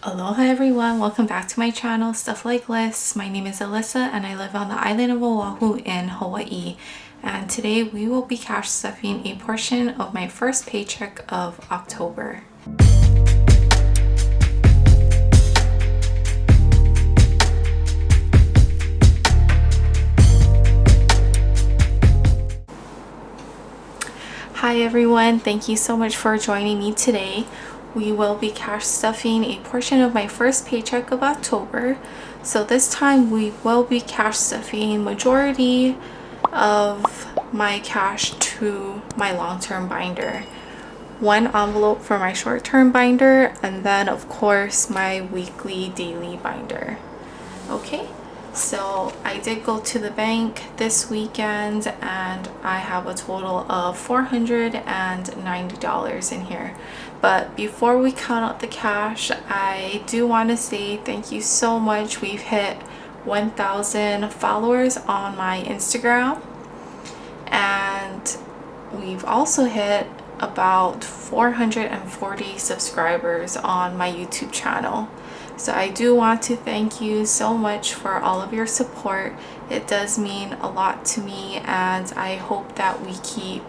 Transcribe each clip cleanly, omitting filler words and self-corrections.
Aloha everyone, welcome back to my channel, Stuff Like Lists. My name is Alyssa and I live on the island of Oahu in Hawaii. And today we will be cash stuffing a portion of my first paycheck of October. Hi everyone, thank you so much for joining me today. We will be cash stuffing a portion of my first paycheck of October. So this time we will be cash stuffing majority of my cash to my long-term binder. One envelope for my short-term binder, and then of course my weekly daily binder. Okay, so I did go to the bank this weekend and I have a total of $490 in here. But before we count out the cash, I do want to say thank you so much. We've hit 1,000 followers on my Instagram, and we've also hit about 440 subscribers on my YouTube channel. So I do want to thank you so much for all of your support. It does mean a lot to me, and I hope that we keep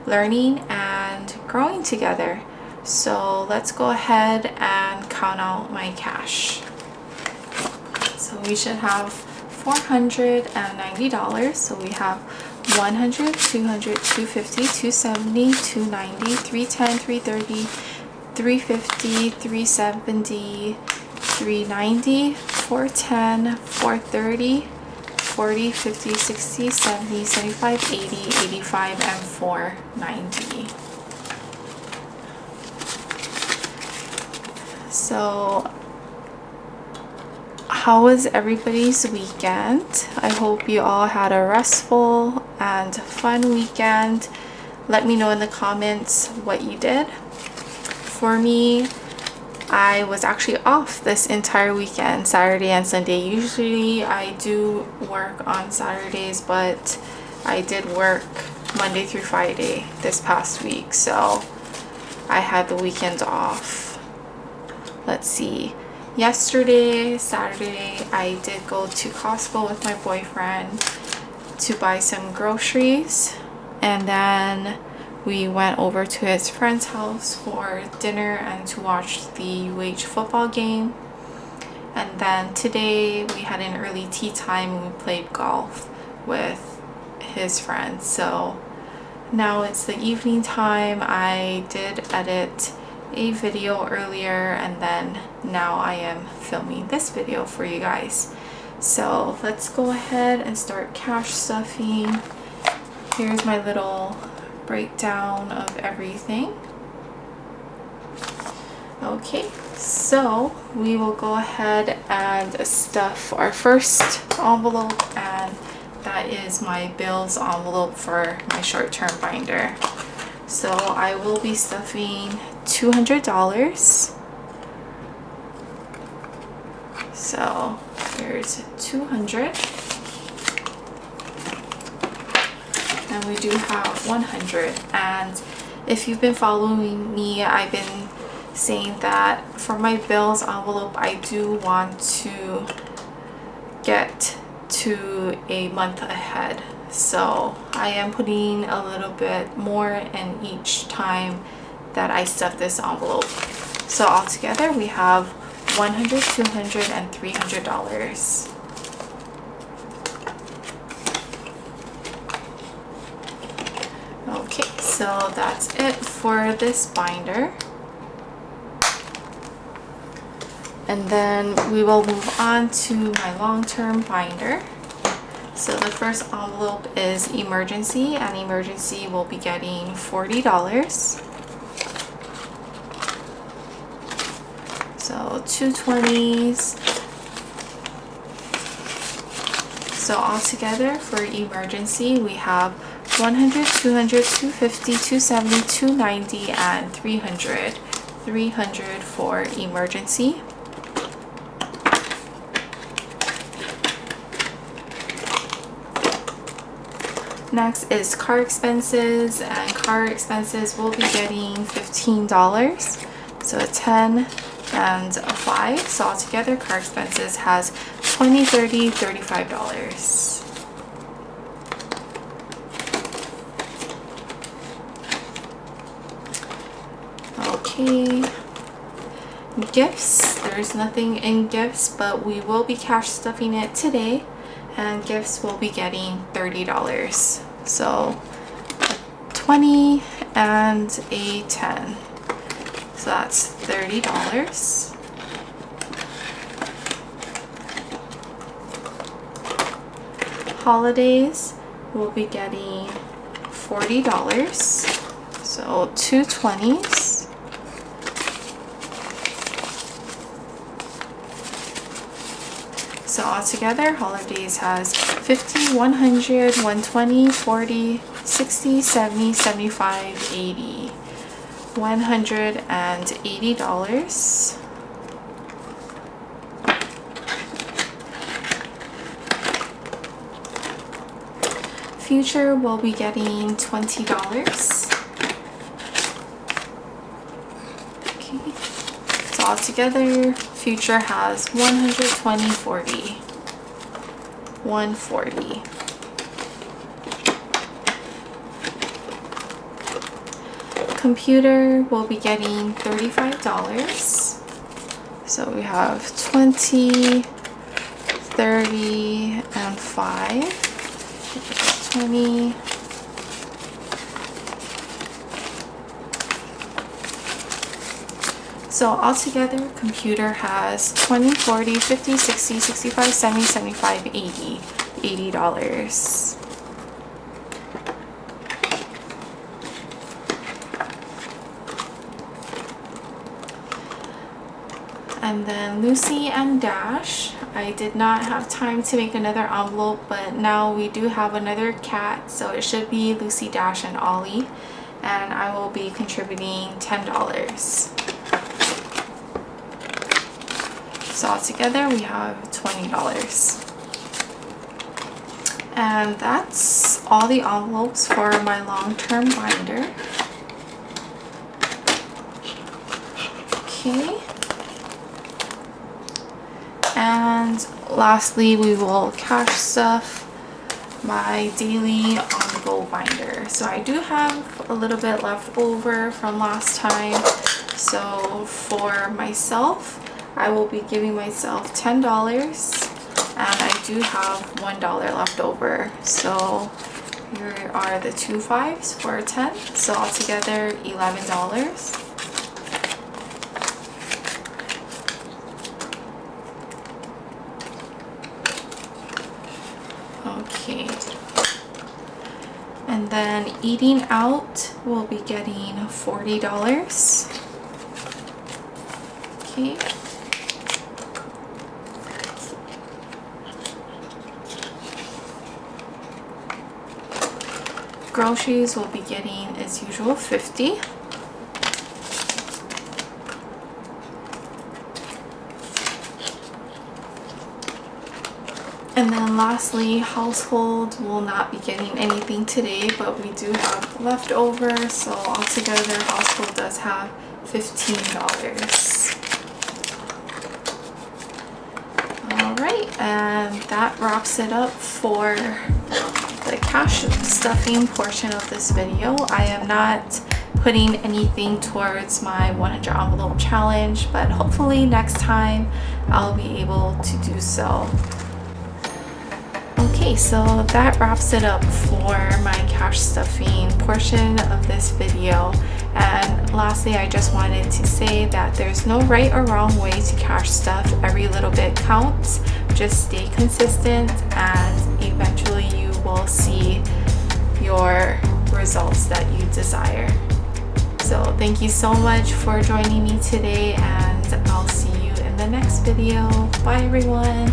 learning and growing together. So let's go ahead and count out my cash. So we should have $490. So we have 100, 200, 250, 270, 290, 310, 330, 350, 370, 390, 410, 430, 40, 50, 60, 70, 75, 80, 85, and 490. So how was everybody's weekend? I hope you all had a restful and fun weekend. Let me know in the comments what you did. For me, I was actually off this entire weekend, Saturday and Sunday. Usually I do work on Saturdays, but I did work Monday through Friday this past week, so I had the weekend off. Let's see. Yesterday, Saturday, I did go to Costco with my boyfriend to buy some groceries, and then we went over to his friend's house for dinner and to watch the UH football game. And then today we had an early tea time and we played golf with his friends. So now it's the evening time. I did edit a video earlier, and then now I am filming this video for you guys. So let's go ahead and start cash stuffing. Here's my little breakdown of everything. Okay, so we will go ahead and stuff our first envelope, and that is my bills envelope for my short-term binder. So I will be stuffing $200. So here's 200, and we do have 100. And if you've been following me, I've been saying that for my bills envelope, I do want to get to a month ahead. So I am putting a little bit more in each time that I stuff this envelope. So altogether we have $100, $200, and $300. Okay, so that's it for this binder. And then we will move on to my long-term binder. So the first envelope is emergency, and emergency will be getting $40. So 220s. So altogether for emergency we have 100, 200, 250, 270, 290, and 300. 300 for emergency. Next is car expenses, and car expenses will be getting $15. So a 10 and a 5. So altogether car expenses has $20, $30, $35. Okay. Gifts, there's nothing in gifts, but we will be cash stuffing it today, and gifts will be getting $30. So a 20 and a 10. So that's $30. Holidays will be getting $40. So two 20s. So altogether, holidays has 50, 100, 120, 40, 60, 70, 75, 80. $180. Future will be getting $20. Okay. So altogether, Future has 120, 40. 140. Computer will be getting $35. So we have 20, 30, and 5. 20. So altogether, computer has 20, 40, 50, 60, 65, 70, 75, 80. $80. And then Lucy and Dash, I did not have time to make another envelope, but now we do have another cat, so it should be Lucy, Dash, and Ollie, and I will be contributing $10. So altogether we have $20. And that's all the envelopes for my long-term binder. Okay. And lastly, we will cash stuff my daily on-the-go binder. So I do have a little bit left over from last time. So for myself, I will be giving myself $10, and I do have $1 left over. So here are the two 5s for 10. So altogether $11. Okay. And then eating out will be getting $40. Okay. Groceries will be getting, as usual, $50. And then lastly, household will not be getting anything today, but we do have leftover, so altogether household does have $15. Alright, and that wraps it up for the cash stuffing portion of this video. I am not putting anything towards my 100 envelope challenge, but hopefully next time I'll be able to do so. Okay, so that wraps it up for my cash stuffing portion of this video. And lastly, I just wanted to say that there's no right or wrong way to cash stuff. Every little bit counts. Just stay consistent and eventually you will see your results that you desire. So thank you so much for joining me today, and I'll see you in the next video. Bye everyone.